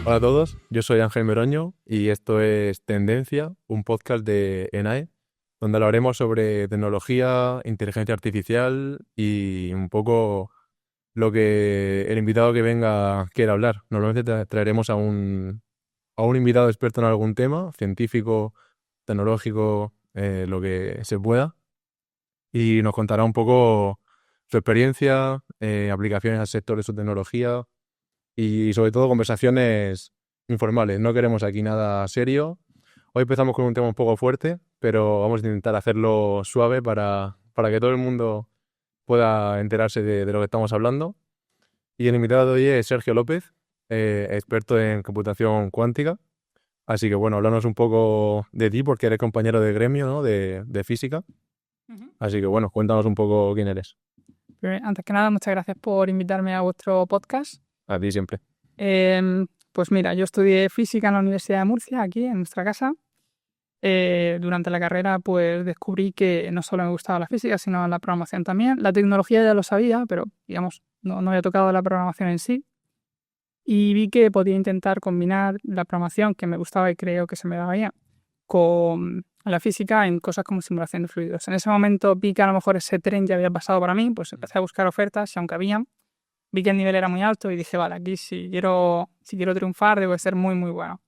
Hola a todos, yo soy Ángel Meroño y esto es Tendencia, un podcast de ENAE, donde hablaremos sobre tecnología, inteligencia artificial y un poco lo que el invitado que venga quiera hablar. Normalmente traeremos a un invitado experto en algún tema, científico, tecnológico, lo que se pueda, y nos contará un poco su experiencia, aplicaciones al sector de su tecnología y sobre todo conversaciones informales. No queremos aquí nada serio. Hoy empezamos con un tema un poco fuerte, pero vamos a intentar hacerlo suave para que todo el mundo pueda enterarse de lo que estamos hablando. Y el invitado de hoy es Sergio López, experto en computación cuántica. Así que bueno, háblanos un poco de ti, porque eres compañero de gremio, ¿no? de física. Ujú. Así que bueno, cuéntanos un poco quién eres. Antes que nada, muchas gracias por invitarme a vuestro podcast. A ti siempre. Pues mira, yo estudié física en la Universidad de Murcia, aquí en nuestra casa. Durante la carrera pues descubrí que no solo me gustaba la física, sino la programación también. La tecnología ya lo sabía, pero digamos, no había tocado la programación en sí. Y vi que podía intentar combinar la programación, que me gustaba y creo que se me daba bien, con la física en cosas como simulación de fluidos. En ese momento vi que a lo mejor ese tren ya había pasado para mí, pues empecé a buscar ofertas y aunque habían, vi que el nivel era muy alto y dije, vale, aquí si quiero triunfar debo ser muy, muy bueno.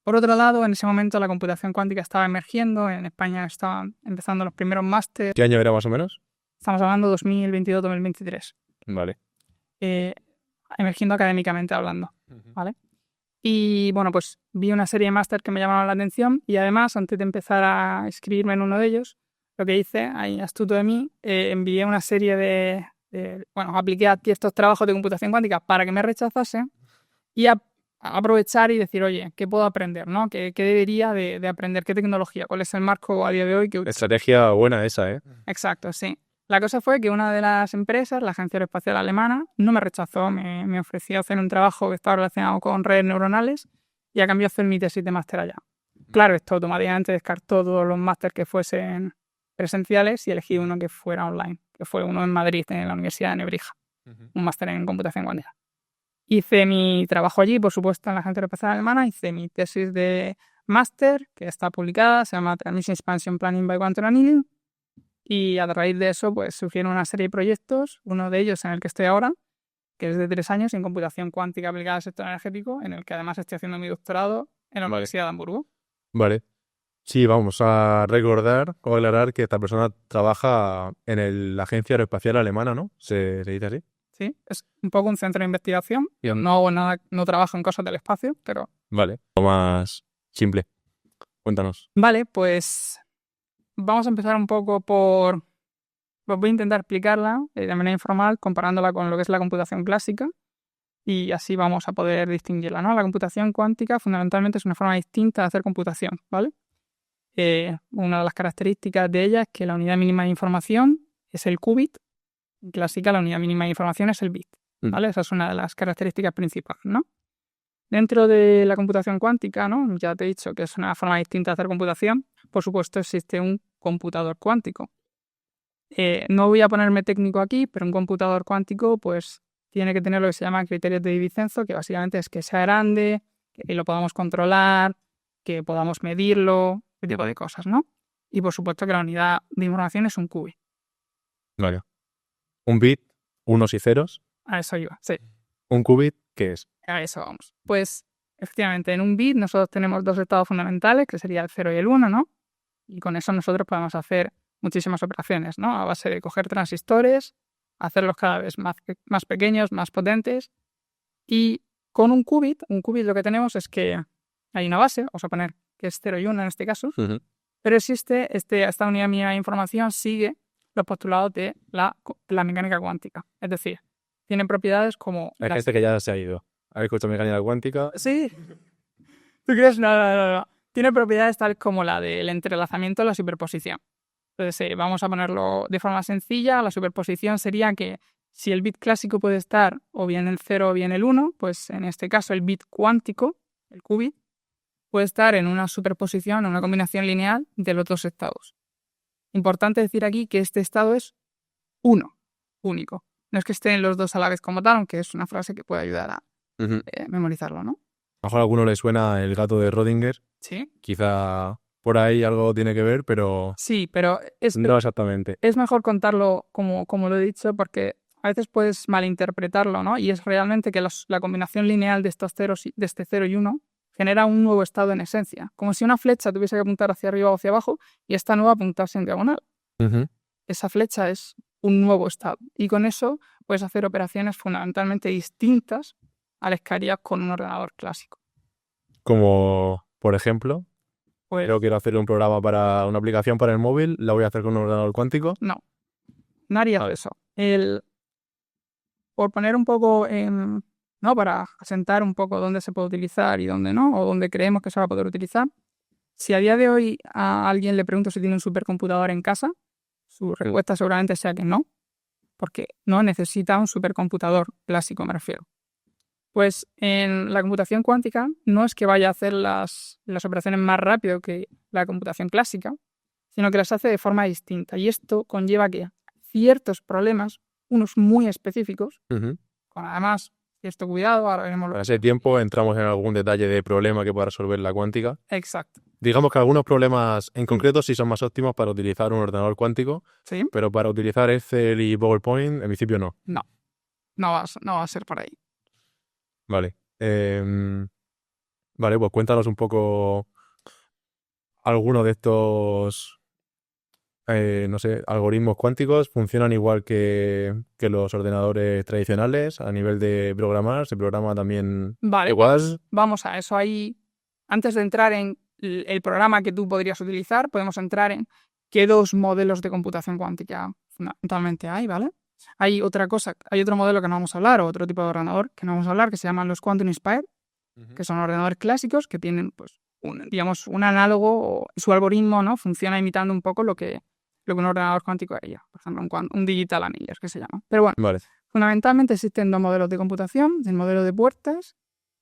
Por otro lado, en ese momento la computación cuántica estaba emergiendo, en España estaban empezando los primeros máster, ¿Qué año era más o menos? estamos hablando 2022-2023, Vale. emergiendo académicamente hablando, Ujú. ¿vale? Y bueno, pues vi una serie de máster que me llamaron la atención y además, antes de empezar a inscribirme en uno de ellos, lo que hice, ahí astuto de mí, envié una serie bueno, apliqué aquí estos trabajos de computación cuántica para que me rechazasen y a aprovechar y decir, oye, ¿qué puedo aprender? ¿No? ¿Qué debería de aprender? ¿Qué tecnología? ¿Cuál es el marco a día de hoy que utilizo? Estrategia buena esa, ¿eh? Exacto, sí. La cosa fue que una de las empresas, la Agencia Aeroespacial Alemana, no me rechazó, me ofreció hacer un trabajo que estaba relacionado con redes neuronales y a cambio hacer mi tesis de máster allá. Claro, esto automáticamente descartó todos los másteres que fuesen presenciales y elegí uno que fuera online, que fue uno en Madrid, en la Universidad de Nebrija, Ujú. un máster en computación cuántica. Hice mi trabajo allí, por supuesto, en la Agencia Aeroespacial Alemana, hice mi tesis de máster, que está publicada, se llama Transmission Expansion Planning by Quantum Annealing, y a raíz de eso, pues surgieron una serie de proyectos, uno de ellos en el que estoy ahora, que es de 3 años en computación cuántica aplicada al sector energético, en el que además estoy haciendo mi doctorado en la Vale. Universidad de Hamburgo. Vale. Sí, vamos a recordar o aclarar que esta persona trabaja en la Agencia Aeroespacial Alemana, ¿no? ¿Se dice así? Sí, es un poco un centro de investigación. Y No hago nada, no trabajo en cosas del espacio, pero Vale. Lo más simple. Cuéntanos. vale, pues vamos a empezar un poco pues voy a intentar explicarla de manera informal, comparándola con lo que es la computación clásica, y así vamos a poder distinguirla, ¿no? La computación cuántica fundamentalmente es una forma distinta de hacer computación, ¿vale? Una de las características de ella es que la unidad mínima de información es el qubit, en clásica la unidad mínima de información es el bit, ¿vale? Esa es una de las características principales, ¿no? Dentro de la computación cuántica, ¿no? Ya te he dicho que es una forma distinta de hacer computación. Por supuesto, existe un computador cuántico. No voy a ponerme técnico aquí, pero un computador cuántico, pues, tiene que tener lo que se llama criterios de Di Vincenzo, que básicamente es que sea grande, que lo podamos controlar, que podamos medirlo, ese tipo de cosas, ¿no? Y por supuesto que la unidad de información es un qubit. Vale. Un bit, unos y ceros. A eso iba, sí. Un qubit, ¿qué es? A eso vamos. Pues, efectivamente, en un bit nosotros tenemos dos estados fundamentales, que sería el 0 y el 1, ¿no? Y con eso nosotros podemos hacer muchísimas operaciones, ¿no? A base de coger transistores, hacerlos cada vez más pequeños, más potentes. Y con un qubit lo que tenemos es que hay una base, vamos a poner que es 0 y 1 en este caso, pero existe esta unidad mínima de información, sigue los postulados de la mecánica cuántica. Es decir, tiene propiedades como... Hay gente que ya se ha ido. ¿Habéis escuchado mecánica cuántica? Sí. ¿Tú crees? No. Tiene propiedades tales como la del entrelazamiento y la superposición. Entonces, vamos a ponerlo de forma sencilla. La superposición sería que si el bit clásico puede estar o bien el 0 o bien el 1, pues en este caso el bit cuántico, el qubit, puede estar en una superposición, en una combinación lineal de los dos estados. Importante decir aquí que este estado es uno, único. No es que estén los dos a la vez como tal, aunque es una frase que puede ayudar a memorizarlo, ¿no? A lo mejor a alguno le suena el gato de Rödinger. Sí. Quizá por ahí algo tiene que ver, pero Sí, pero no exactamente. es mejor contarlo como lo he dicho, porque a veces puedes malinterpretarlo, ¿no? Y es realmente que la combinación lineal de estos ceros, de este 0 y 1 genera un nuevo estado en esencia. Como si una flecha tuviese que apuntar hacia arriba o hacia abajo y esta nueva apuntase en diagonal. Ujú. Esa flecha es un nuevo estado. Y con eso puedes hacer operaciones fundamentalmente distintas a las que harías con un ordenador clásico. Como, por ejemplo, Pues yo quiero hacer un programa para una aplicación para el móvil, la voy a hacer con un ordenador cuántico. no harías Vale. eso. Por poner un poco en, ¿no? Para asentar un poco dónde se puede utilizar y dónde no, o dónde creemos que se va a poder utilizar. Si a día de hoy a alguien le pregunto si tiene un supercomputador en casa, su respuesta seguramente sea que no, porque no necesita un supercomputador clásico, me refiero. Pues en la computación cuántica no es que vaya a hacer las operaciones más rápido que la computación clásica, sino que las hace de forma distinta. Y esto conlleva que ciertos problemas, unos muy específicos, Ujú. con además cierto cuidado, ahora veremos En ese tiempo entramos en algún detalle de problema que pueda resolver la cuántica. Exacto. Digamos que algunos problemas en concreto sí son más óptimos para utilizar un ordenador cuántico, Sí. pero para utilizar Excel y PowerPoint, en principio no. No va a ser por ahí. Vale. Vale, pues cuéntanos un poco algunos de estos, no sé, algoritmos cuánticos. ¿Funcionan igual que los ordenadores tradicionales a nivel de programar? ¿Se programa también Vale, igual? vamos a eso. Ahí, antes de entrar en el programa que tú podrías utilizar, podemos entrar en qué dos modelos de computación cuántica fundamentalmente hay, ¿vale? Hay otra cosa, hay otro modelo que no vamos a hablar, o otro tipo de ordenador que no vamos a hablar, que se llaman los Quantum Inspired, que son ordenadores clásicos que tienen, pues, un análogo, o su algoritmo, ¿no? Funciona imitando un poco lo que un ordenador cuántico haría. Por ejemplo, un digital annealer, que se llama. Pero bueno, Vale. fundamentalmente existen dos modelos de computación, el modelo de puertas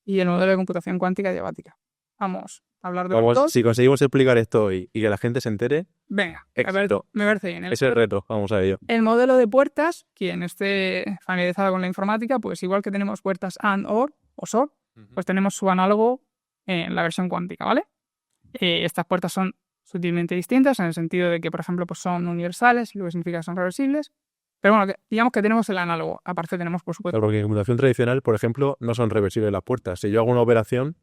y el modelo de computación cuántica diabática. Vamos a hablar de los dos. Si conseguimos explicar esto hoy y que la gente se entere, Venga, éxito. me parece bien. Ese es el reto, vamos a ello. El modelo de puertas, quien esté familiarizado con la informática, pues igual que tenemos puertas AND, OR o SOR, pues tenemos su análogo en la versión cuántica, ¿vale? Estas puertas son sutilmente distintas en el sentido de que, por ejemplo, pues son universales, lo que significa que son reversibles. Pero bueno, digamos que tenemos el análogo. Aparte tenemos, por supuesto... Claro, porque en computación tradicional, por ejemplo, no son reversibles las puertas. Si yo hago una operación,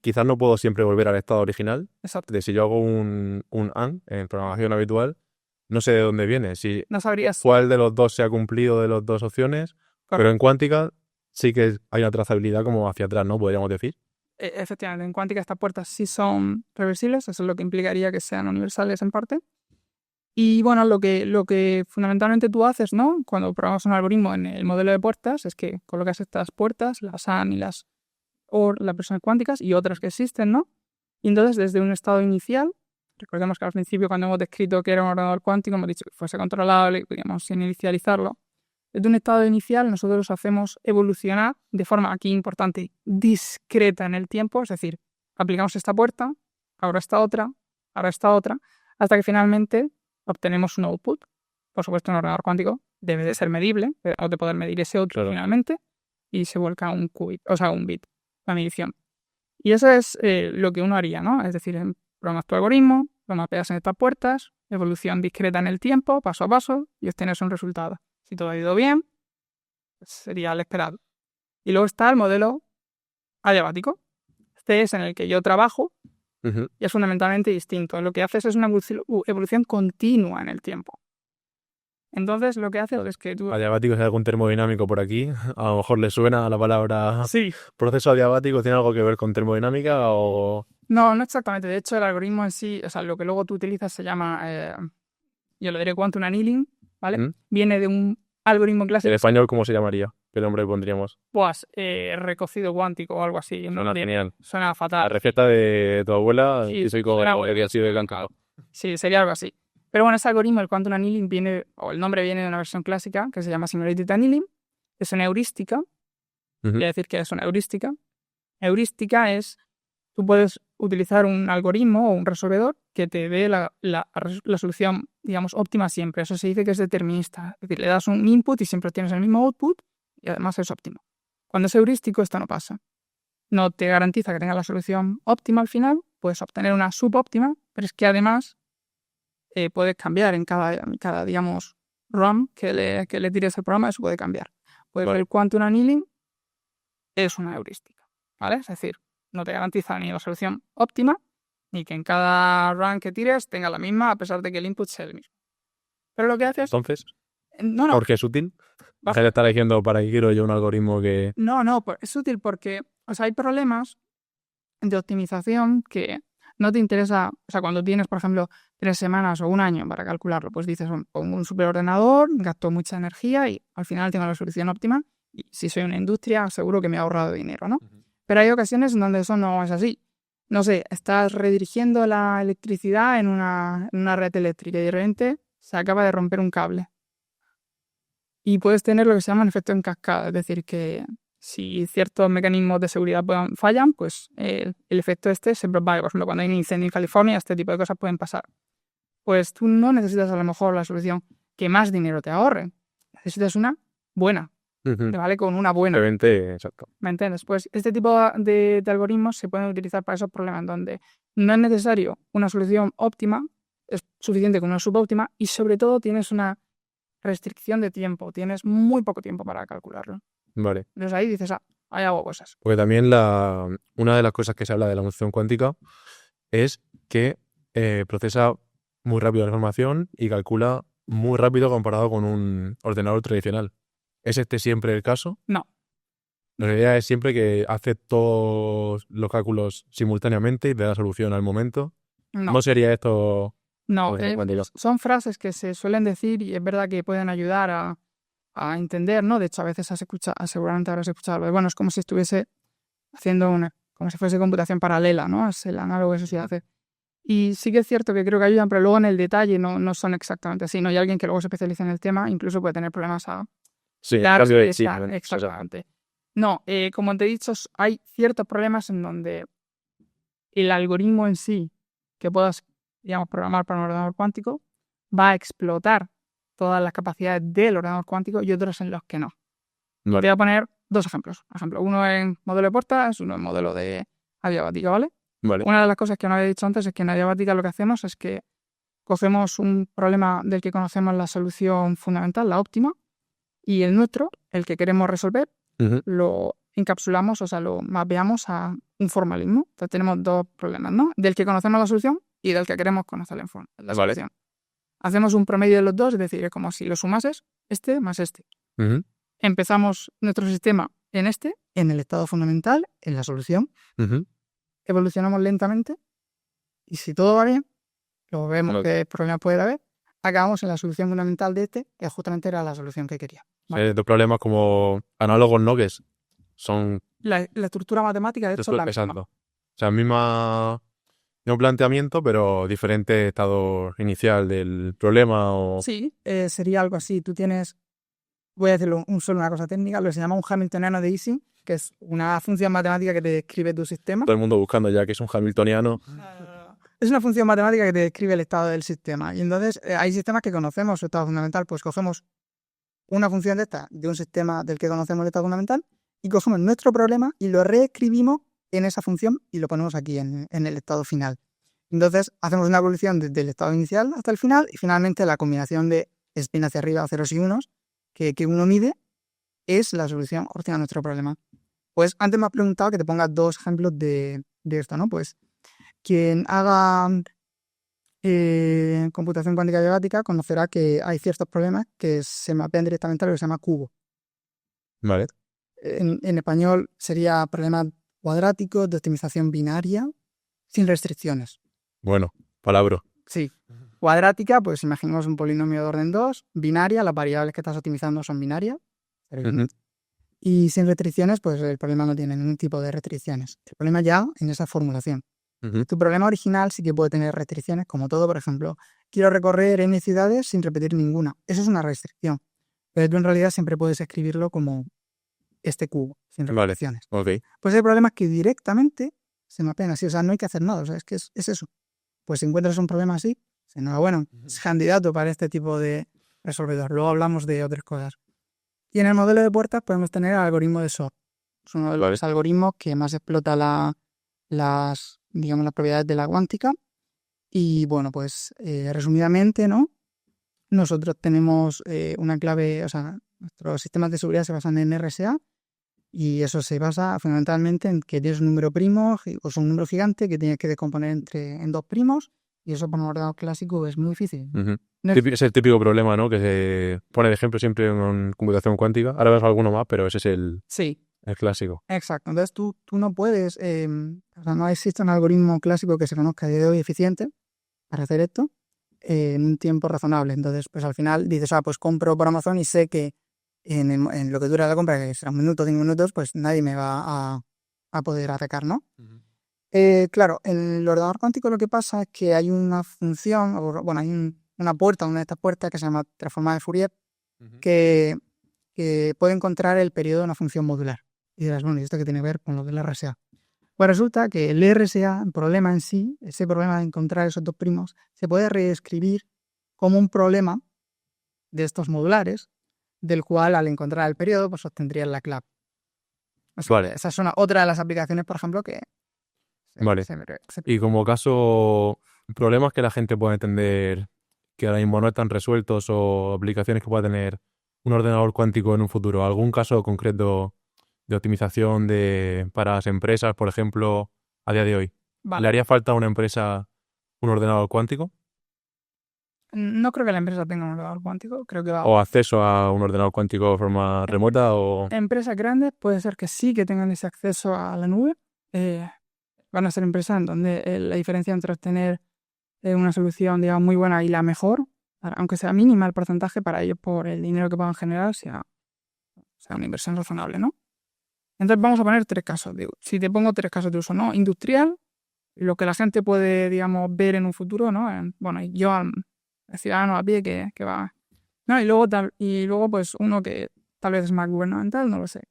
quizás no puedo siempre volver al estado original. Exacto. Si yo hago un AND en programación habitual, no sé de dónde viene. Si No sabrías... cuál de los dos se ha cumplido de las dos opciones. Correcto. Pero en cuántica sí que hay una trazabilidad como hacia atrás, ¿no? Podríamos decir. Efectivamente, en cuántica estas puertas sí son reversibles, eso es lo que implicaría que sean universales en parte. Y bueno, lo que fundamentalmente tú haces, ¿no? Cuando programas un algoritmo en el modelo de puertas es que colocas estas puertas, las AND y las OR, las versiones cuánticas y otras que existen, ¿no? Y entonces desde un estado inicial, recordemos que al principio cuando hemos descrito que era un ordenador cuántico hemos dicho que fuese controlable y podíamos inicializarlo. Desde un estado inicial nosotros hacemos evolucionar de forma, aquí importante, discreta en el tiempo, es decir, aplicamos esta puerta, ahora esta otra, hasta que finalmente obtenemos un output. Por supuesto, un ordenador cuántico debe de ser medible, o de poder medir ese output finalmente, y se vuelca un qubit, o sea, un bit, la medición. Y eso es lo que uno haría, ¿no? Es decir, programas tu algoritmo, lo mapeas en estas puertas, evolución discreta en el tiempo, paso a paso, y obtienes un resultado. Si todo ha ido bien, pues sería el esperado. Y luego está el modelo adiabático. Este es en el que yo trabajo y es fundamentalmente distinto. Lo que haces es una evolución continua en el tiempo. Entonces, lo que hace es que tú... Adiabático, ¿hay algún termodinámico por aquí? A lo mejor le suena la palabra Sí. proceso adiabático. ¿Tiene algo que ver con termodinámica o...? No exactamente. De hecho, el algoritmo en sí, o sea, lo que luego tú utilizas se llama, yo lo diré quantum annealing, ¿vale? Viene de un algoritmo clásico. ¿En español cómo se llamaría? ¿Qué nombre pondríamos? Pues recocido cuántico o algo así. Suena genial. Suena fatal. La receta de tu abuela, Sí, y soy como que ha sido de cacao. Sí, sería algo así. Pero bueno, ese algoritmo, el quantum annealing, el nombre viene de una versión clásica que se llama simulated annealing. Es una heurística. Quiere decir que es una heurística. Heurística es, tú puedes utilizar un algoritmo o un resolvedor que te dé la solución, digamos, óptima siempre. Eso se dice que es determinista. Es decir, le das un input y siempre obtienes el mismo output y además es óptimo. Cuando es heurístico, esto no pasa. no te garantiza que tengas la solución óptima al final, puedes obtener una subóptima, pero es que además puedes cambiar en cada digamos, run que le tires al programa, eso puede cambiar. Pues Vale. el quantum annealing es una heurística, ¿vale? Es decir, no te garantiza ni la solución óptima, ni que en cada run que tires tenga la misma, a pesar de que el input sea el mismo. Pero lo que haces... Entonces, No, ¿por qué es útil? Vas- Deja de estar diciendo para qué quiero yo un algoritmo que... No, es útil porque hay problemas de optimización que no te interesa, cuando tienes, por ejemplo, 3 semanas o un año para calcularlo, pues dices, pongo un superordenador, gasto mucha energía y al final tengo la solución óptima y si soy una industria seguro que me he ahorrado dinero, ¿no? Pero hay ocasiones en donde eso no es así. No sé, estás redirigiendo la electricidad en una red eléctrica y de repente se acaba de romper un cable. Y puedes tener lo que se llama un efecto en cascada, es decir, que si ciertos mecanismos de seguridad fallan, pues el efecto se propaga. Por ejemplo, cuando hay un incendio en California, este tipo de cosas pueden pasar. Pues tú no necesitas a lo mejor la solución que más dinero te ahorre. Necesitas una buena, ¿te vale? Con una buena. Simplemente, exacto. ¿Me entiendes? Pues este tipo de algoritmos se pueden utilizar para esos problemas donde no es necesario una solución óptima, es suficiente con una subóptima y sobre todo tienes una restricción de tiempo, tienes muy poco tiempo para calcularlo. Vale. Entonces ahí dices, ahí hago cosas. Porque también una de las cosas que se habla de la computación cuántica es que procesa muy rápido la información y calcula muy rápido comparado con un ordenador tradicional. ¿Es este siempre el caso? No. La idea es siempre que hace todos los cálculos simultáneamente y te da la solución al momento. No. ¿No sería esto? No, Cuántico. son frases que se suelen decir y es verdad que pueden ayudar a entender, ¿no? De hecho, a veces seguramente habrás escuchado algo de, bueno, es como si estuviese haciendo como si fuese computación paralela, ¿no? Es el análogo que eso sí hace. Y sí que es cierto que creo que ayudan, pero luego en el detalle no son exactamente así, ¿no? Hay alguien que luego se especializa en el tema, incluso puede tener problemas Sí, dar cambio de... Sí, exactamente. No, como te he dicho, hay ciertos problemas en donde el algoritmo en sí que puedas, digamos, programar para un ordenador cuántico va a explotar todas las capacidades del ordenador cuántico y otros en los que no. Vale. Voy a poner 2 ejemplos. Por ejemplo, uno en modelo de puertas, uno en modelo de adiabática, ¿vale? Vale. Una de las cosas que no había dicho antes es que en adiabática lo que hacemos es que cogemos un problema del que conocemos la solución fundamental, la óptima, y el nuestro, el que queremos resolver, lo encapsulamos, lo mapeamos a un formalismo. Entonces tenemos 2 problemas, ¿no? Del que conocemos la solución y del que queremos conocer la solución. Hacemos un promedio de los dos, es decir, es como si lo sumases este más este. Empezamos nuestro sistema en el estado fundamental, en la solución. Evolucionamos lentamente y si todo va bien, lo vemos que problemas puede haber, acabamos en la solución fundamental de que justamente era la solución que quería. ¿Vale? Dos problemas como análogos, ¿no? Que son... La estructura matemática de esto es la misma. O sea, mismo planteamiento, pero diferente estado inicial del problema o... Sí, sería algo así. Tú tienes, voy a decirlo solo una cosa técnica, lo que se llama un hamiltoniano de Ising, que es una función matemática que te describe tu sistema. Todo el mundo buscando ya que es un hamiltoniano. Es una función matemática que te describe el estado del sistema. Y entonces hay sistemas que conocemos su estado fundamental, pues cogemos una función de un sistema del que conocemos el estado fundamental y cogemos nuestro problema y lo reescribimos en esa función y lo ponemos aquí en el estado final. Entonces hacemos una evolución desde el estado inicial hasta el final y finalmente la combinación de spin hacia arriba, ceros y unos, que uno mide, es la solución óptima a nuestro problema. Pues antes me has preguntado que te ponga 2 ejemplos de esto, ¿no? Pues quien haga computación cuántica adiabática conocerá que hay ciertos problemas que se mapean directamente a lo que se llama cubo. Vale. En español sería problemas cuadráticos de optimización binaria sin restricciones. Bueno, palabra. Sí. Cuadrática, pues imaginemos un polinomio de orden 2. Binaria, las variables que estás optimizando son binarias. Y sin restricciones, pues el problema no tiene ningún tipo de restricciones. El problema ya en esa formulación. Tu problema original sí que puede tener restricciones, como todo, por ejemplo, quiero recorrer N ciudades sin repetir ninguna. Eso es una restricción. Pero tú en realidad siempre puedes escribirlo como este cubo, sin restricciones. Vale. Pues hay problemas que directamente se mapean así, o sea, no hay que hacer nada, o sea, es que es eso. Pues si encuentras un problema así, enhorabuena, es candidato para este tipo de resolvedor. Luego hablamos de otras cosas. Y en el modelo de puertas podemos tener el algoritmo de SOP. Es uno de los algoritmos que más explota las propiedades de la cuántica. Y bueno, pues resumidamente, ¿no? Nosotros tenemos una clave, o sea, nuestros sistemas de seguridad se basan en RSA y eso se basa fundamentalmente en que tienes un número primo o un número gigante que tienes que descomponer en dos primos y eso para un ordenador clásico es muy difícil. Uh-huh. Es el típico problema, ¿no? Que se pone de ejemplo siempre en computación cuántica. Ahora vemos alguno más, pero ese es el clásico. Exacto. Entonces tú no puedes, o sea, no existe un algoritmo clásico que se conozca a día de hoy eficiente para hacer esto en un tiempo razonable. Entonces, pues al final dices, pues compro por Amazon y sé que en lo que dura la compra, que será 1 minuto, 5 minutos, pues nadie me va a poder atacar, ¿no? Uh-huh. Claro, en el ordenador cuántico lo que pasa es que hay una función, hay una puerta, una de estas puertas que se llama transformada de Fourier, uh-huh, que puede encontrar el periodo de una función modular. Y dirás, bueno, ¿y esto qué tiene que ver con lo del RSA? Pues resulta que el RSA, el problema en sí, ese problema de encontrar esos dos primos, se puede reescribir como un problema de estos modulares, del cual al encontrar el periodo, pues obtendrías la clave. O sea, esa es otra de las aplicaciones, por ejemplo, que... Y como caso, problemas que la gente puede entender que ahora mismo no están resueltos o aplicaciones que pueda tener un ordenador cuántico en un futuro. ¿Algún caso concreto de optimización para las empresas, por ejemplo, a día de hoy? ¿Le haría falta a una empresa un ordenador cuántico? No creo que la empresa tenga un ordenador cuántico, creo que ¿O acceso a un ordenador cuántico de forma remota? O empresas grandes puede ser que sí que tengan ese acceso a la nube. Van a ser empresas en donde la diferencia entre obtener una solución, digamos, muy buena y la mejor, aunque sea mínima el porcentaje para ellos por el dinero que puedan generar, sea una inversión razonable, ¿no? Entonces vamos a poner 3 casos. Si te pongo 3 casos de uso, ¿no? Industrial, lo que la gente puede, digamos, ver en un futuro, ¿no? Yo al ciudadano a pie que va, ¿no? Y luego pues uno que tal vez es más gubernamental, no lo sé.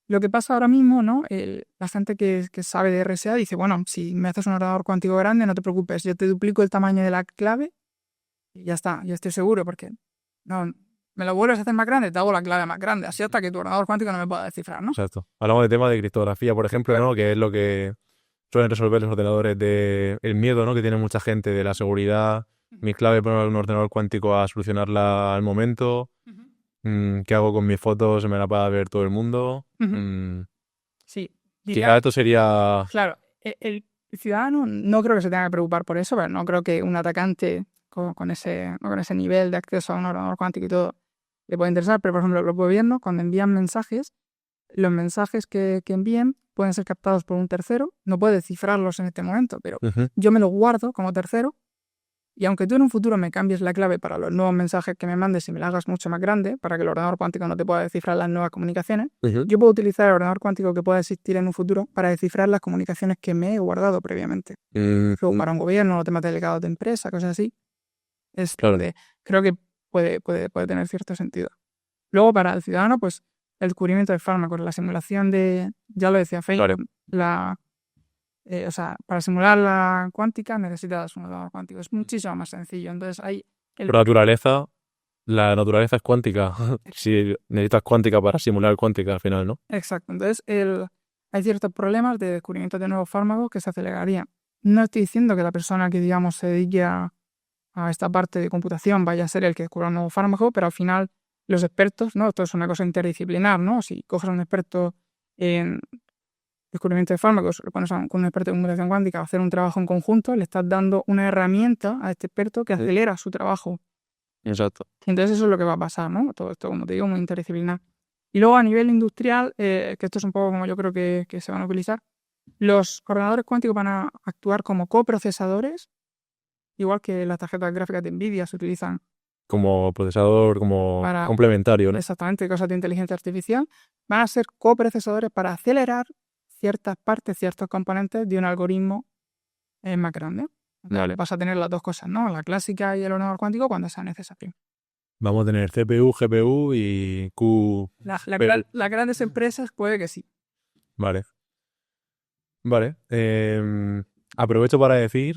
Lo que pasa ahora mismo, ¿no? La gente que sabe de RSA dice, bueno, si me haces un ordenador cuántico grande, no te preocupes, yo te duplico el tamaño de la clave y ya está, yo estoy seguro porque no me lo vuelves a hacer más grande, te hago la clave más grande, así hasta que tu ordenador cuántico no me pueda descifrar, ¿no? Exacto. Hablamos de temas de criptografía, por ejemplo, ¿no? Que es lo que suelen resolver los ordenadores el miedo, ¿no? Que tiene mucha gente de la seguridad. Mi clave para un ordenador cuántico a solucionarla al momento. Uh-huh. ¿Qué hago con mis fotos? Me la va a ver todo el mundo. Uh-huh. Sí. Quizá esto sería... Claro, el ciudadano no creo que se tenga que preocupar por eso, pero no creo que un atacante con ese nivel de acceso a un ordenador cuántico y todo le puede interesar. Pero, por ejemplo, los gobiernos, cuando envían mensajes, los mensajes que envíen pueden ser captados por un tercero. No puede descifrarlos en este momento, pero uh-huh, yo me los guardo como tercero. Y aunque tú en un futuro me cambies la clave para los nuevos mensajes que me mandes y me la hagas mucho más grande, para que el ordenador cuántico no te pueda descifrar las nuevas comunicaciones, uh-huh, yo puedo utilizar el ordenador cuántico que pueda existir en un futuro para descifrar las comunicaciones que me he guardado previamente. Uh-huh. Para un gobierno, o temas delegados de empresa, cosas así. Claro. Creo que puede tener cierto sentido. Luego, para el ciudadano, pues el descubrimiento de fármacos, la simulación ya lo decía Feynman, claro. Para simular la cuántica necesitas un ordenador cuántico. Es muchísimo más sencillo. Entonces hay... La naturaleza es cuántica. Si necesitas cuántica para simular cuántica al final, ¿no? Exacto. Entonces hay ciertos problemas de descubrimiento de nuevos fármacos que se acelerarían. No estoy diciendo que la persona que, digamos, se dedique a esta parte de computación vaya a ser el que descubra un nuevo fármaco, pero al final los expertos, ¿no? Esto es una cosa interdisciplinar, ¿no? Si coges a un experto en descubrimiento de fármacos, lo pones con un experto en computación cuántica a hacer un trabajo en conjunto, le estás dando una herramienta a este experto que acelera su trabajo. Exacto. Y entonces eso es lo que va a pasar, ¿no? Todo esto, como te digo, muy interdisciplinar. Y luego a nivel industrial, que esto es un poco como yo creo que se van a utilizar, los ordenadores cuánticos van a actuar como coprocesadores, igual que las tarjetas gráficas de NVIDIA se utilizan como procesador, complementario, ¿no? Exactamente, cosas de inteligencia artificial. Van a ser coprocesadores para acelerar ciertas partes, ciertos componentes de un algoritmo más grande. Vale. Vas a tener las dos cosas, ¿no? La clásica y el ordenador cuántico cuando sea necesario. Vamos a tener CPU, GPU y Q... Las grandes empresas puede que sí. Vale. Aprovecho para decir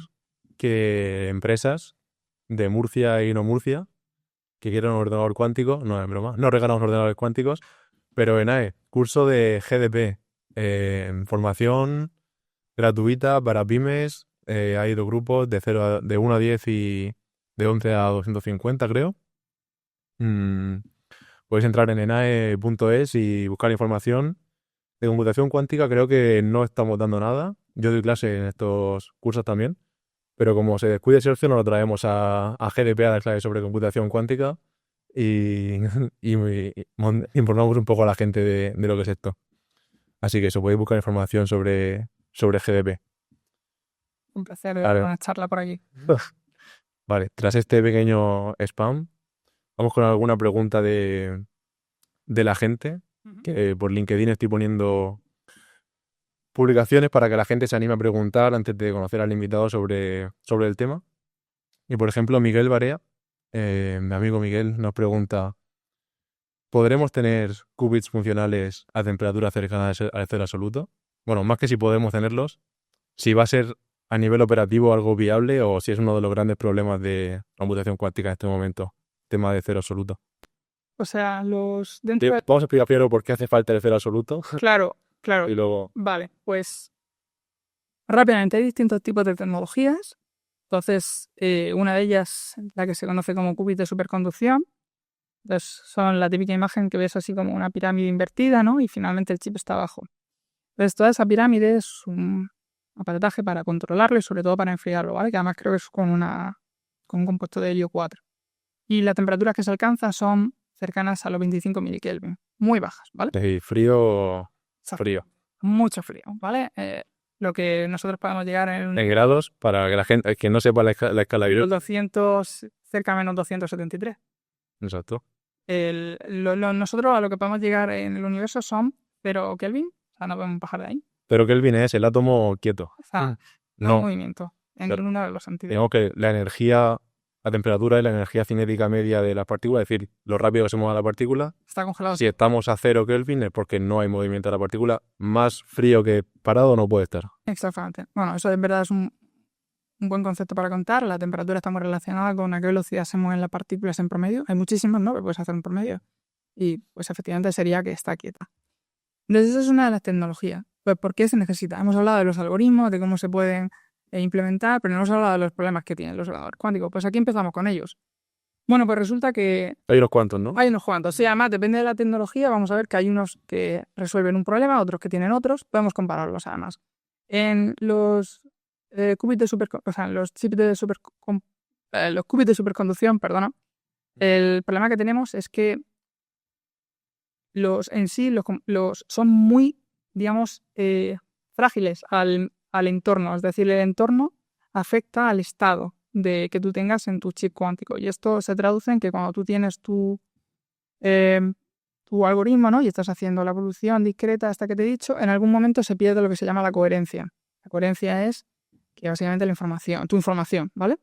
que empresas de Murcia y no Murcia que quieran un ordenador cuántico, no es broma, no regalamos ordenadores cuánticos, pero ENAE, curso de GDP, formación gratuita para pymes. Hay 2 grupos de 1 a 10 y de 11 a 250, creo. Podéis entrar en enae.es y buscar información. De computación cuántica creo que no estamos dando nada. Yo doy clase en estos cursos también, pero como se descuide Sergio, nos lo traemos a GDP a dar clases sobre computación cuántica y, informamos un poco a la gente de lo que es esto. Así que eso, podéis buscar información sobre GDP. Un placer dar una charla por aquí. Vale, tras este pequeño spam, vamos con alguna pregunta de la gente, que por LinkedIn estoy poniendo publicaciones para que la gente se anime a preguntar antes de conocer al invitado sobre el tema. Y por ejemplo, Miguel Barea, mi amigo Miguel, nos pregunta: ¿podremos tener qubits funcionales a temperatura cercana al cero absoluto? Bueno, más que si podemos tenerlos, si va a ser a nivel operativo algo viable o si es uno de los grandes problemas de computación cuántica en este momento, tema de cero absoluto. O sea, Vamos a explicar primero por qué hace falta el cero absoluto. Claro. Y luego... Vale, pues rápidamente hay distintos tipos de tecnologías. Entonces, una de ellas, la que se conoce como qubit de superconducción. Entonces, son la típica imagen que ves así como una pirámide invertida, ¿no? Y finalmente el chip está abajo. Entonces, toda esa pirámide es un aparataje para controlarlo y sobre todo para enfriarlo, ¿vale? Que además creo que es con un compuesto de helio 4. Y las temperaturas que se alcanzan son cercanas a los 25 milikelvin, muy bajas, ¿vale? Sí, frío. Mucho frío, ¿vale? Lo que nosotros podemos llegar en grados, para que la gente que no sepa la escala los 200, cerca de menos 273. Exacto. Nosotros a lo que podemos llegar en el universo son 0 Kelvin, o sea, no podemos bajar de ahí. Pero Kelvin es el átomo quieto. O sea, no movimiento, en uno de los sentidos. Digamos que la energía, la temperatura y la energía cinética media de las partículas, es decir, lo rápido que se mueve la partícula, está congelado. Si estamos a 0 Kelvin es porque no hay movimiento de la partícula. Más frío que parado no puede estar. Exactamente. Bueno, eso en verdad es un buen concepto para contar. La temperatura está muy relacionada con a qué velocidad se mueven las partículas en promedio. Hay muchísimas, ¿no?, que puedes hacer en promedio. Y pues efectivamente sería que está quieta. Entonces esa es una de las tecnologías. Pues ¿por qué se necesita? Hemos hablado de los algoritmos, de cómo se pueden implementar, pero no hemos hablado de los problemas que tienen los ordenadores cuánticos. Pues aquí empezamos con ellos. Bueno, pues resulta que... Hay unos cuantos, ¿no? Hay unos cuantos. Sí, además depende de la tecnología. Vamos a ver que hay unos que resuelven un problema, otros que tienen otros. Podemos compararlos además. En los qubits de los chips de los qubits de superconducción, perdona, el problema que tenemos es que los son muy, digamos, frágiles al entorno. Es decir, el entorno afecta al estado de que tú tengas en tu chip cuántico. Y esto se traduce en que cuando tú tienes tu algoritmo, ¿no?, y estás haciendo la evolución discreta hasta que te he dicho, en algún momento se pierde lo que se llama la coherencia. La coherencia es que básicamente tu información, ¿vale?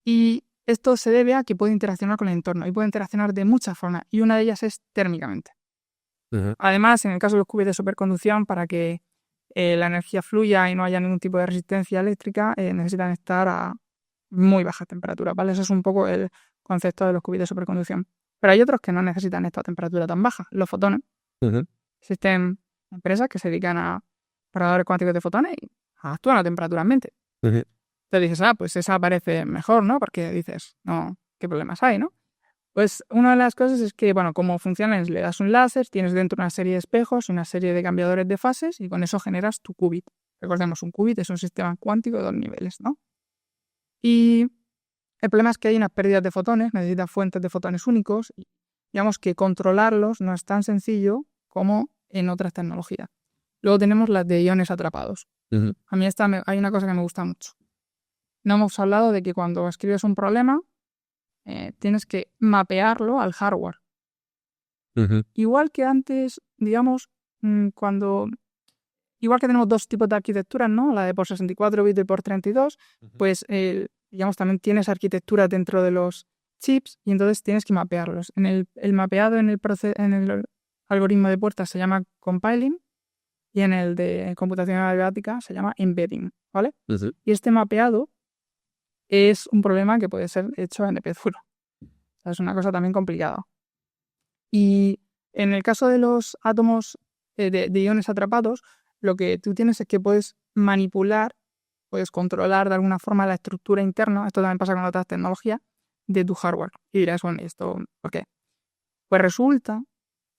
Y esto se debe a que puede interaccionar con el entorno y puede interaccionar de muchas formas, y una de ellas es térmicamente. Además, en el caso de los qubits de superconducción, para que la energía fluya y no haya ningún tipo de resistencia eléctrica, necesitan estar a muy bajas temperaturas, ¿vale? Eso es un poco el concepto de los qubits de superconducción. Pero hay otros que no necesitan esta temperatura tan baja, los fotones. Existen empresas que se dedican a operadores cuánticos de fotones y actúan a temperatura ambiente. Te dices, pues esa parece mejor, ¿no? Porque dices, no, ¿qué problemas hay, no? Pues una de las cosas es que, bueno, cómo funciona es, le das un láser, tienes dentro una serie de espejos, una serie de cambiadores de fases y con eso generas tu qubit. Recordemos, un qubit es un sistema cuántico de 2 niveles, ¿no? Y el problema es que hay unas pérdidas de fotones, necesita fuentes de fotones únicos y digamos que controlarlos no es tan sencillo como en otras tecnologías. Luego tenemos las de iones atrapados. A mí hay una cosa que me gusta mucho. No hemos hablado de que cuando escribes un problema tienes que mapearlo al hardware. Igual que antes, digamos, igual que tenemos 2 tipos de arquitecturas, ¿no? La de por 64 bits y por 32, pues digamos, también tienes arquitectura dentro de los chips y entonces tienes que mapearlos. El mapeado en el algoritmo de puertas se llama compiling y en el de computación algorítmica se llama embedding, ¿vale? Y este mapeado es un problema que puede ser hecho en NP duro. O sea, es una cosa también complicada. Y en el caso de los átomos de iones atrapados, lo que tú tienes es que puedes manipular, puedes controlar de alguna forma la estructura interna, esto también pasa con otras tecnologías, de tu hardware. Y dirás, bueno, ¿y esto por qué? Pues resulta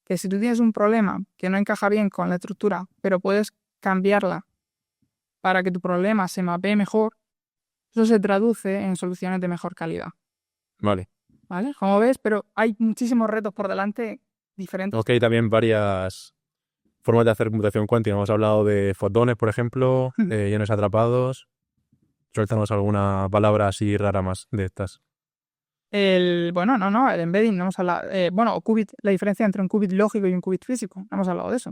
que si tú tienes un problema que no encaja bien con la estructura, pero puedes cambiarla para que tu problema se mapee mejor, eso se traduce en soluciones de mejor calidad. Vale. ¿Vale? Como ves, pero hay muchísimos retos por delante diferentes. Ok, también varias formas de hacer computación cuántica. Hemos hablado de fotones, por ejemplo, iones atrapados. Suéltanos alguna palabra así rara más de estas. El embedding, no hemos hablado. Qubit, la diferencia entre un qubit lógico y un qubit físico, no hemos hablado de eso.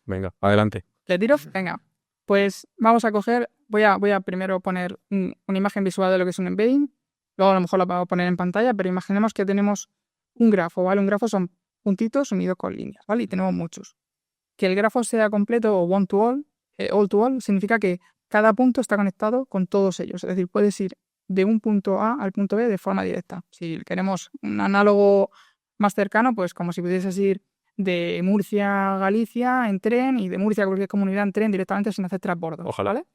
Venga, adelante. ¿Le tiro? Venga. Pues vamos a coger, voy a primero poner una imagen visual de lo que es un embedding, luego a lo mejor la puedo poner en pantalla, pero imaginemos que tenemos un grafo, ¿vale? Un grafo son puntitos unidos con líneas, ¿vale? Y tenemos muchos. Que el grafo sea completo o one to all, all to all, significa que cada punto está conectado con todos ellos. Es decir, puedes ir de un punto A al punto B de forma directa. Si queremos un análogo más cercano, pues como si pudieses ir de Murcia a Galicia en tren y de Murcia a cualquier comunidad en tren directamente sin hacer transbordos. Ojalá. ¿Vale?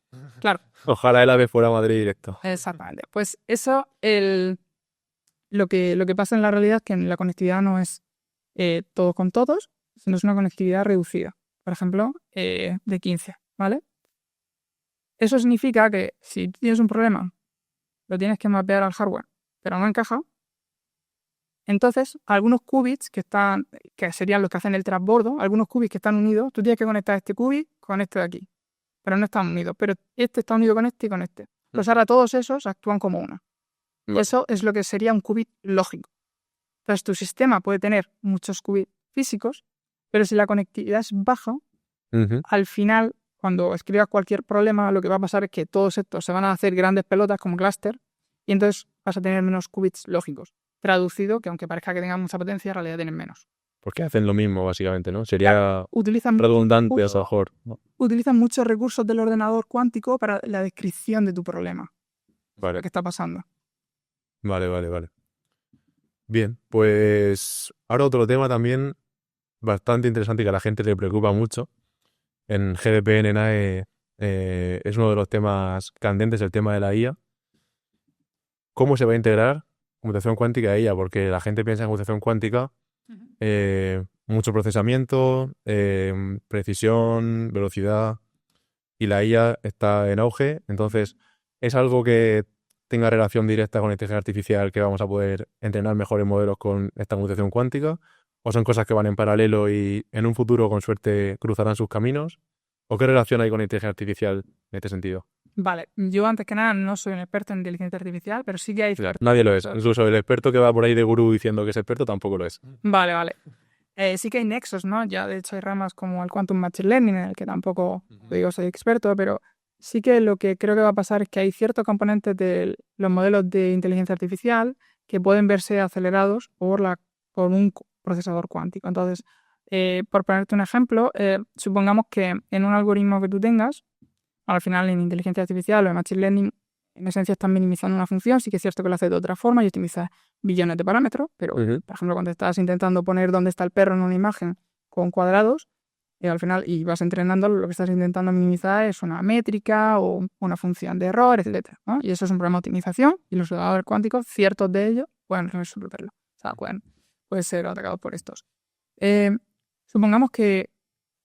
Claro. Ojalá el AVE fuera a Madrid directo. Exactamente. Pues eso, lo que pasa en la realidad es que la conectividad no es todos con todos, sino es una conectividad reducida. Por ejemplo, de 15, ¿vale? Eso significa que si tienes un problema, lo tienes que mapear al hardware, pero no encaja, entonces algunos qubits que serían los que hacen el transbordo, algunos qubits que están unidos, tú tienes que conectar este qubit con este de aquí, pero no están unidos, pero este está unido con este y con este. Entonces ahora todos esos actúan como una. Vale. Eso es lo que sería un qubit lógico. Entonces tu sistema puede tener muchos qubits físicos, pero si la conectividad es baja, al final, cuando escribas cualquier problema, lo que va a pasar es que todos estos se van a hacer grandes pelotas como clúster y entonces vas a tener menos qubits lógicos. Traducido, que aunque parezca que tengan mucha potencia, en realidad tienen menos. Porque hacen lo mismo, básicamente, ¿no? Sería Utilizan redundante a lo mejor, ¿no? Utilizan muchos recursos del ordenador cuántico para la descripción de tu problema. Vale. Lo que está pasando. Vale. Bien, pues ahora otro tema también bastante interesante y que a la gente le preocupa mucho. En GDP, en ENAE, es uno de los temas candentes, el tema de la IA. ¿Cómo se va a integrar computación cuántica a ella? Porque la gente piensa en computación cuántica, mucho procesamiento, precisión, velocidad, y la IA está en auge. Entonces, ¿es algo que tenga relación directa con la inteligencia artificial, que vamos a poder entrenar mejores modelos con esta computación cuántica? ¿O son cosas que van en paralelo y en un futuro, con suerte, cruzarán sus caminos? ¿O qué relación hay con la inteligencia artificial en este sentido? Vale, yo antes que nada no soy un experto en inteligencia artificial, pero sí que hay expertos. Nadie lo es. Incluso el experto que va por ahí de gurú diciendo que es experto tampoco lo es. Vale. Sí que hay nexos, ¿no? Ya de hecho hay ramas como el Quantum Machine Learning, en el que tampoco digo soy experto, pero sí que lo que creo que va a pasar es que hay ciertos componentes de los modelos de inteligencia artificial que pueden verse acelerados por un procesador cuántico. Entonces, por ponerte un ejemplo, supongamos que en un algoritmo que tú tengas, al final en inteligencia artificial o en machine learning, en esencia estás minimizando una función. Sí que es cierto que lo haces de otra forma y optimizas billones de parámetros, pero por ejemplo cuando estás intentando poner dónde está el perro en una imagen con cuadrados, al final y vas entrenando, lo que estás intentando minimizar es una métrica o una función de error, etcétera, ¿no? Y eso es un problema de optimización y los ordenadores cuánticos, ciertos de ellos, pueden resolverlo. O sea, pueden ser atacados por estos. Supongamos que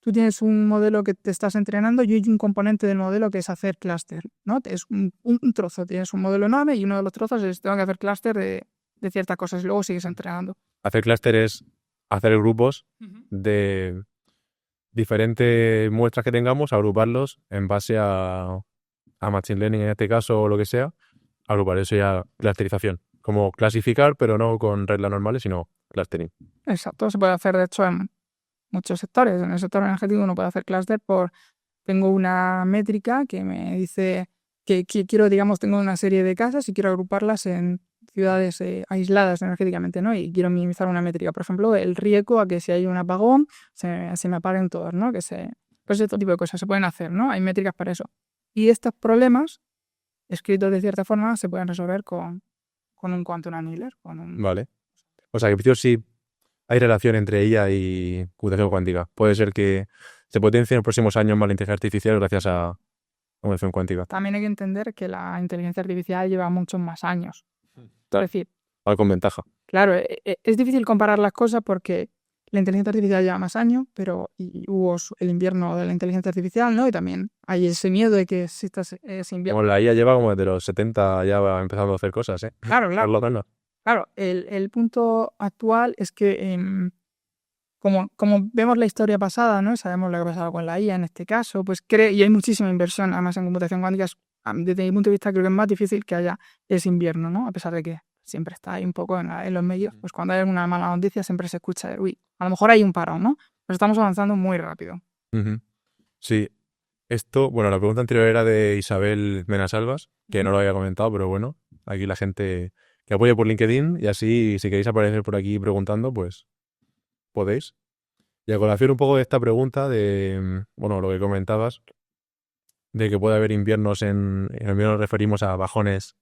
tú tienes un modelo que te estás entrenando y hay un componente del modelo que es hacer clúster, ¿no? Es un trozo, tienes un modelo enorme y uno de los trozos es tengo que hacer clúster de ciertas cosas y luego sigues entrenando. Hacer clúster es hacer grupos de diferentes muestras que tengamos, agruparlos en base a Machine Learning en este caso o lo que sea, agrupar eso ya clusterización. Como clasificar, pero no con reglas normales, sino clustering. Exacto, se puede hacer de hecho en muchos sectores. En el sector energético uno puede hacer clúster tengo una métrica que me dice que quiero, digamos, tengo una serie de casas y quiero agruparlas en ciudades aisladas energéticamente, ¿no? Y quiero minimizar una métrica, por ejemplo, el riesgo a que si hay un apagón se me apaguen todos, ¿no? Pues este tipo de cosas se pueden hacer, ¿no? Hay métricas para eso. Y estos problemas, escritos de cierta forma, se pueden resolver con un quantum annealer. Vale. O sea, que sí hay relación entre ella y computación cuántica. Puede ser que se potencia en los próximos años más la inteligencia artificial gracias a computación cuántica. También hay que entender que la inteligencia artificial lleva muchos más años. Claro. Es decir, Algo con ventaja. claro, es difícil comparar las cosas porque la inteligencia artificial lleva más años, pero y hubo el invierno de la inteligencia artificial, ¿no? Y también hay ese miedo de que exista ese invierno. Como la IA lleva como desde los 70 ya va empezando a hacer cosas, ¿eh? Claro, Por claro. lo menos. Claro, el punto actual es que como vemos la historia pasada, ¿no? Sabemos lo que ha pasado con la IA en este caso, pues y hay muchísima inversión, además en computación cuántica, desde mi punto de vista creo que es más difícil que haya ese invierno, ¿no? A pesar de que siempre está ahí un poco en los medios, pues cuando hay alguna mala noticia siempre se escucha de, uy, a lo mejor hay un parón, ¿no? Pero estamos avanzando muy rápido. Ujú. Sí. Esto, bueno, la pregunta anterior era de Isabel Menasalvas, que no lo había comentado, pero bueno, aquí la gente que apoya por LinkedIn y así, si queréis aparecer por aquí preguntando, pues podéis. Y a colación un poco de esta pregunta de, bueno, lo que comentabas, de que puede haber inviernos en invierno nos referimos a bajones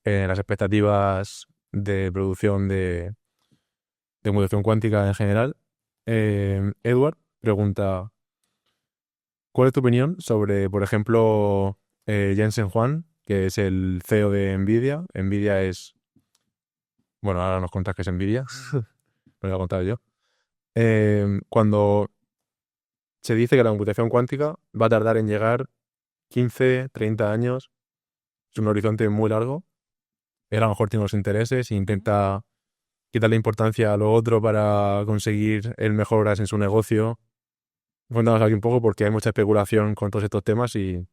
en las expectativas de producción de computación cuántica en general. Edward pregunta, ¿cuál es tu opinión sobre, por ejemplo, Jensen Huang, que es el CEO de NVIDIA? NVIDIA es, bueno, ahora nos contas que es NVIDIA, lo voy a contar yo. Cuando se dice que la computación cuántica va a tardar en llegar 15, 30 años, es un horizonte muy largo. Él a lo mejor tiene los intereses e intenta quitarle importancia a lo otro para conseguir el mejoras en su negocio. Cuéntanos aquí un poco porque hay mucha especulación con todos estos temas y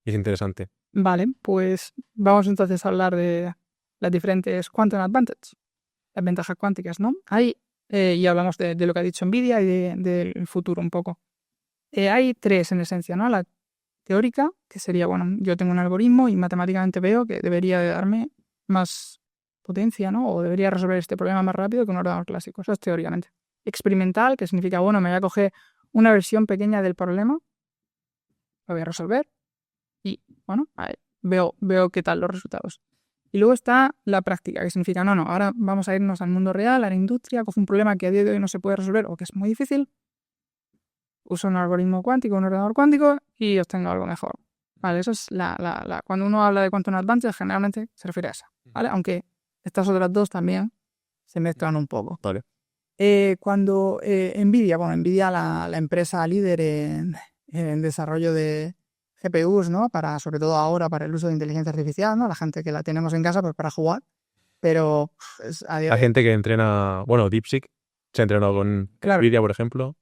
es interesante. Vale, pues vamos entonces a hablar de las diferentes quantum advantage, las ventajas cuánticas, ¿no? Y hablamos de lo que ha dicho NVIDIA y del futuro un poco. Hay tres en esencia, ¿no? La teórica, que sería, bueno, yo tengo un algoritmo y matemáticamente veo que debería de darme más potencia, ¿no? O debería resolver este problema más rápido que un ordenador clásico. Eso es teóricamente. Experimental, que significa, bueno, me voy a coger una versión pequeña del problema, lo voy a resolver y, bueno, veo qué tal los resultados. Y luego está la práctica, que significa, no, ahora vamos a irnos al mundo real, a la industria, cojo un problema que a día de hoy no se puede resolver o que es muy difícil, uso un algoritmo cuántico, un ordenador cuántico y obtengo algo mejor. Vale, eso es cuando uno habla de quantum advantage, generalmente se refiere a esa, ¿vale? Aunque estas otras dos también se mezclan un poco. Vale. Cuando NVIDIA, la empresa líder en desarrollo de GPUs, ¿no? Sobre todo ahora para el uso de inteligencia artificial, ¿no? La gente que la tenemos en casa pues para jugar, pero Hay gente que entrena, bueno, DeepSeek se ha entrenado con claro, NVIDIA, por ejemplo.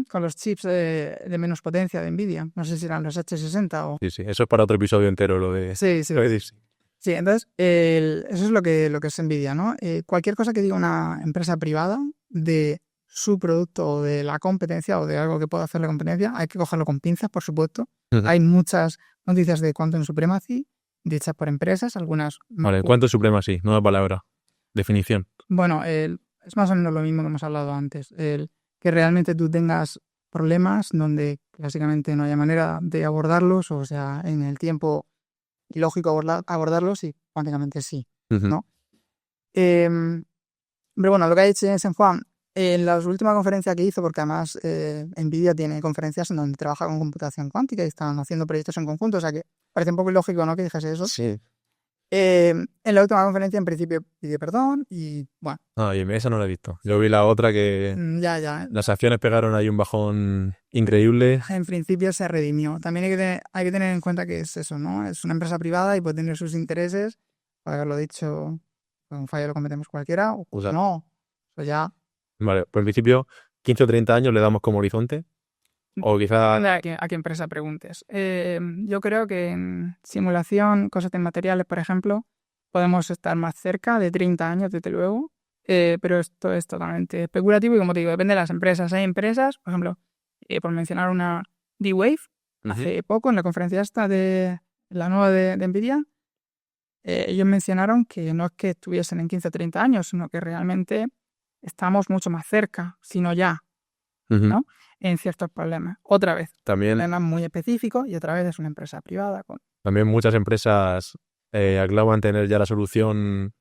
con los chips de menos potencia de NVIDIA, no sé si eran los H60 o... Sí, eso es para otro episodio entero, lo de, Sí. lo de DeepSeek. Sí, entonces eso es lo que es NVIDIA, ¿no? Cualquier cosa que diga una empresa privada de su producto o de la competencia o de algo que pueda hacer la competencia, hay que cogerlo con pinzas, por supuesto. Hay muchas noticias de quantum supremacy dichas por empresas, algunas... Vale, ¿cuánto supremacy? Nueva palabra. Definición. Bueno, es más o menos lo mismo que hemos hablado antes. Que realmente tú tengas problemas donde básicamente no haya manera de abordarlos, o sea, en el tiempo ilógico abordarlos y cuánticamente sí, ¿no? Pero bueno, lo que ha dicho Jensen Huang en la última conferencia que hizo, porque además NVIDIA tiene conferencias en donde trabaja con computación cuántica y están haciendo proyectos en conjunto, o sea que parece un poco ilógico, ¿no?, que dijese eso. Sí. En la última conferencia en principio pidió perdón y bueno. Ah, y esa no la he visto. Yo vi la otra que Ya. Las acciones pegaron ahí un bajón increíble. En principio se redimió. También hay que tener en cuenta que es eso, ¿no? Es una empresa privada y puede tener sus intereses. Por haberlo dicho, con un fallo lo cometemos cualquiera. O sea, no, eso ya... Vale, pues en principio 15 o 30 años le damos como horizonte. O quizá... A qué empresa preguntes. Yo creo que en simulación, cosas de materiales, por ejemplo, podemos estar más cerca de 30 años, desde luego. Pero esto es totalmente especulativo y, como te digo, depende de las empresas. Hay empresas, por ejemplo, por mencionar una, D-Wave, hace poco en la conferencia esta de la nueva de NVIDIA, ellos mencionaron que no es que estuviesen en 15 o 30 años, sino que realmente estamos mucho más cerca, sino ya, ¿no?, en ciertos problemas. Otra vez, también problemas muy específicos y otra vez es una empresa privada. También muchas empresas aclaman tener ya la solución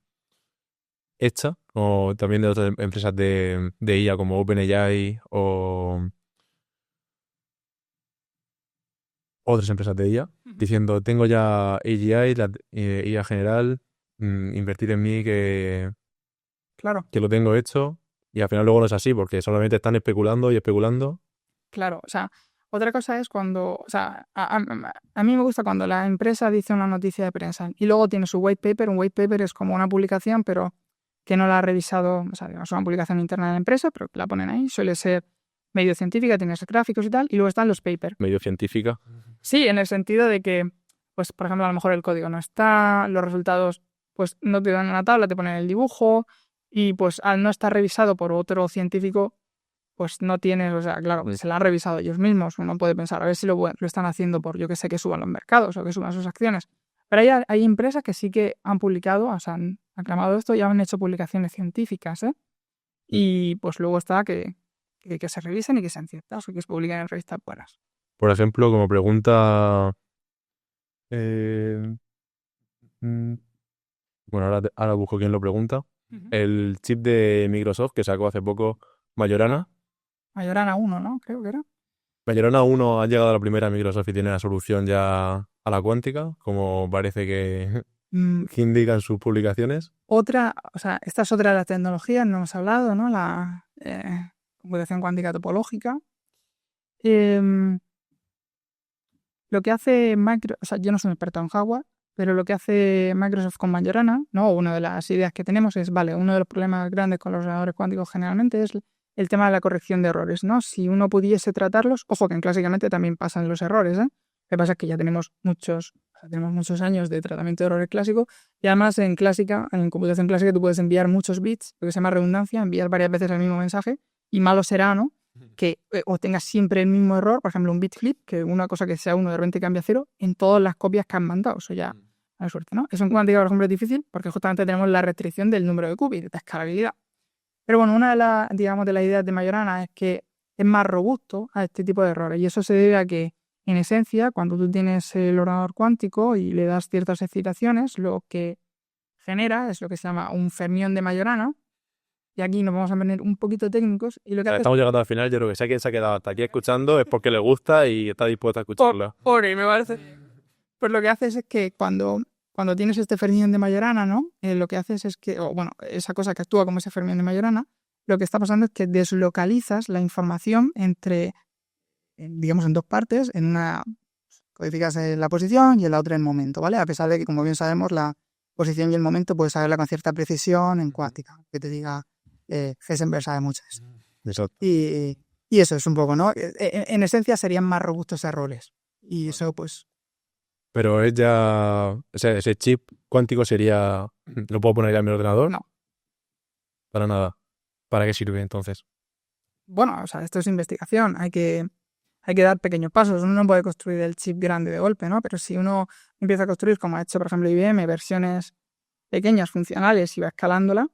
hecha, o también de otras empresas de IA como OpenAI o otras empresas de IA diciendo, tengo ya AGI, la IA general, invertir en mí Claro, que lo tengo hecho, y al final luego no es así, porque solamente están especulando y especulando. claro. O sea, otra cosa es cuando, o sea, a mí me gusta cuando la empresa dice una noticia de prensa y luego tiene su white paper. Un white paper es como una publicación, pero que no la ha revisado, o sea, digamos, una publicación interna de la empresa, pero que la ponen ahí. Suele ser medio científica, tiene gráficos y tal, y luego están los papers. Medio científica. Sí, en el sentido de que, pues, por ejemplo, a lo mejor el código no está, los resultados, pues, no te dan una tabla, te ponen el dibujo, y pues al no estar revisado por otro científico, pues no tienes, o sea, claro, se la han revisado ellos mismos. Uno puede pensar, a ver si lo están haciendo por, yo que sé, que suban los mercados o que suban sus acciones. Pero hay empresas que sí que han publicado, o sea, han aclamado esto y han hecho publicaciones científicas, ¿eh? Y pues luego está que se revisen y que sean ciertas o que se publiquen en revistas buenas. Por ejemplo, como pregunta... bueno, ahora busco quién lo pregunta. El chip de Microsoft que sacó hace poco Majorana. Majorana 1, ¿no? Creo que era. Majorana 1 ha llegado a la primera Microsoft y tiene la solución ya a la cuántica, como parece que indican sus publicaciones. Otra, o sea, esta es otra de las tecnologías, no hemos hablado, ¿no? La computación cuántica topológica. Lo que hace Microsoft, o sea, yo no soy un experto en hardware, pero lo que hace Microsoft con Majorana, ¿no? Una de las ideas que tenemos es, vale, uno de los problemas grandes con los ordenadores cuánticos generalmente es el tema de la corrección de errores, ¿no? Si uno pudiese tratarlos, ojo que clásicamente también pasan los errores, ¿eh? Lo que pasa es que ya tenemos muchos años de tratamiento de errores clásicos y además en computación clásica tú puedes enviar muchos bits, lo que se llama redundancia, enviar varias veces el mismo mensaje y malo será, ¿no? Que o tengas siempre el mismo error, por ejemplo un bit flip, que una cosa que sea 1 de repente cambia a 0 en todas las copias que han mandado, eso ya a la suerte, ¿no? Eso en cuántica, por ejemplo, es difícil porque justamente tenemos la restricción del número de qubits, de escalabilidad. Pero bueno, una de las, digamos, de las ideas de Majorana es que es más robusto a este tipo de errores y eso se debe a que, en esencia, cuando tú tienes el ordenador cuántico y le das ciertas excitaciones, lo que genera es lo que se llama un fermión de Majorana. Y aquí nos vamos a poner un poquito técnicos. Y lo que hace Estamos llegando al final, yo creo que si alguien se ha quedado hasta aquí escuchando es porque le gusta y está dispuesto a escucharla. me parece. Pues lo que haces es que cuando tienes este fermión de Majorana, ¿no? Lo que haces es que, o bueno, esa cosa que actúa como ese fermión de Majorana, lo que está pasando es que deslocalizas la información entre, digamos, en dos partes, en una codificas la posición y en la otra el momento, ¿vale? A pesar de que, como bien sabemos, la posición y el momento puedes saberla con cierta precisión en cuántica, que te diga Heisenberg sabe mucho de eso. Exacto. Y eso es un poco, ¿no? En esencia serían más robustos errores. Y eso, pues... Pero es ya... O sea, ese chip cuántico sería... ¿Lo puedo poner ya en mi ordenador? No. Para nada. ¿Para qué sirve entonces? Bueno, o sea, esto es investigación. Hay que dar pequeños pasos. Uno no puede construir el chip grande de golpe, ¿no? Pero si uno empieza a construir, como ha hecho, por ejemplo, IBM, versiones pequeñas, funcionales y va escalándola,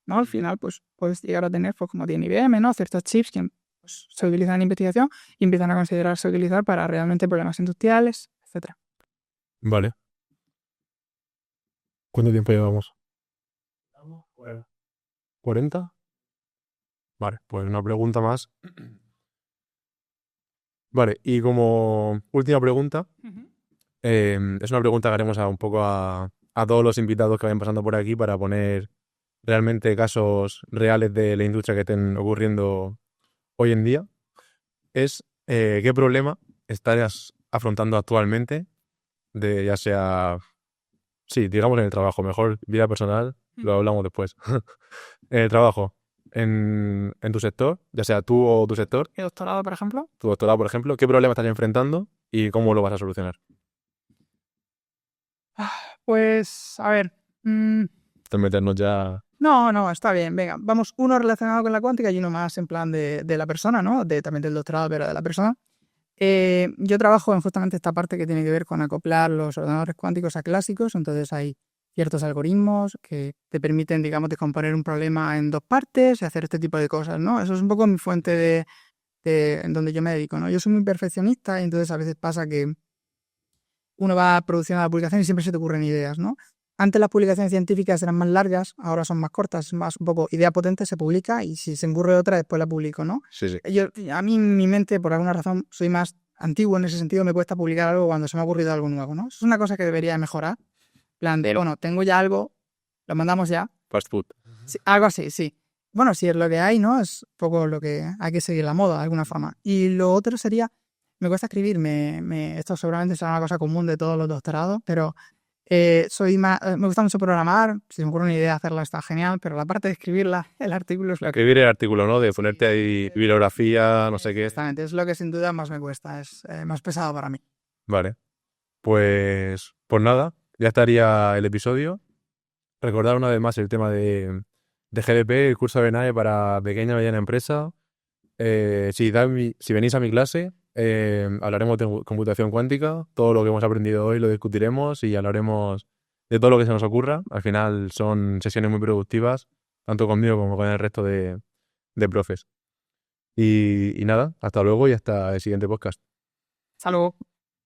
¿no? Al final, pues puedes llegar a tener, pues como tiene IBM, ¿no? Ciertos chips que pues, se utilizan en investigación y empiezan a considerarse utilizar para realmente problemas industriales, etc. Vale. ¿Cuánto tiempo llevamos? 40. Vale, pues una pregunta más. Vale, y como última pregunta, es una pregunta que haremos un poco a todos los invitados que vayan pasando por aquí para poner realmente casos reales de la industria que estén ocurriendo hoy en día. Es ¿qué problema estarías afrontando actualmente de ya sea, sí, digamos en el trabajo, mejor vida personal, lo hablamos después. En el trabajo, en tu sector, ya sea tú o tu sector, ¿Mi doctorado, por ejemplo? tu doctorado, por ejemplo, ¿qué problema estás enfrentando y cómo lo vas a solucionar? Pues, a ver... Te meternos ya... No, está bien. Venga, vamos, uno relacionado con la cuántica y uno más en plan de la persona, ¿no? También del doctorado, pero de la persona. Yo trabajo en justamente esta parte que tiene que ver con acoplar los ordenadores cuánticos a clásicos, entonces hay ciertos algoritmos que te permiten, digamos, descomponer un problema en dos partes y hacer este tipo de cosas, ¿no? Eso es un poco mi fuente en donde yo me dedico, ¿no? Yo soy muy perfeccionista y entonces a veces pasa que uno va produciendo la publicación y siempre se te ocurren ideas, ¿no? Antes las publicaciones científicas eran más largas, ahora son más cortas, es más un poco idea potente, se publica y si se me ocurre otra después la publico, ¿no? Sí. A mí en mi mente, por alguna razón, soy más antiguo en ese sentido, me cuesta publicar algo cuando se me ha ocurrido algo nuevo, ¿no? Eso es una cosa que debería de mejorar. En plan de, bueno, tengo ya algo, lo mandamos ya. Fast food. Sí, algo así, sí. Bueno, si es lo que hay, ¿no? Es un poco lo que hay que seguir la moda, de alguna forma. Y lo otro sería, me cuesta escribir, esto seguramente será una cosa común de todos los doctorados, pero me gusta mucho programar, si me ocurre una idea hacerla está genial, pero la parte de escribirla, el artículo es lo que... Escribir el artículo, ¿no? De ponerte ahí bibliografía, no sé qué. Exactamente, es lo que sin duda más me cuesta, es más pesado para mí. Vale. Pues nada, ya estaría el episodio. Recordar una vez más el tema de GDP, el curso de NAE para pequeña y mediana empresa. Si venís a mi clase, hablaremos de computación cuántica. Todo lo que hemos aprendido hoy lo discutiremos y hablaremos de todo lo que se nos ocurra. Al final son sesiones muy productivas, tanto conmigo como con el resto de profes. Y nada, hasta luego y hasta el siguiente podcast. Hasta luego.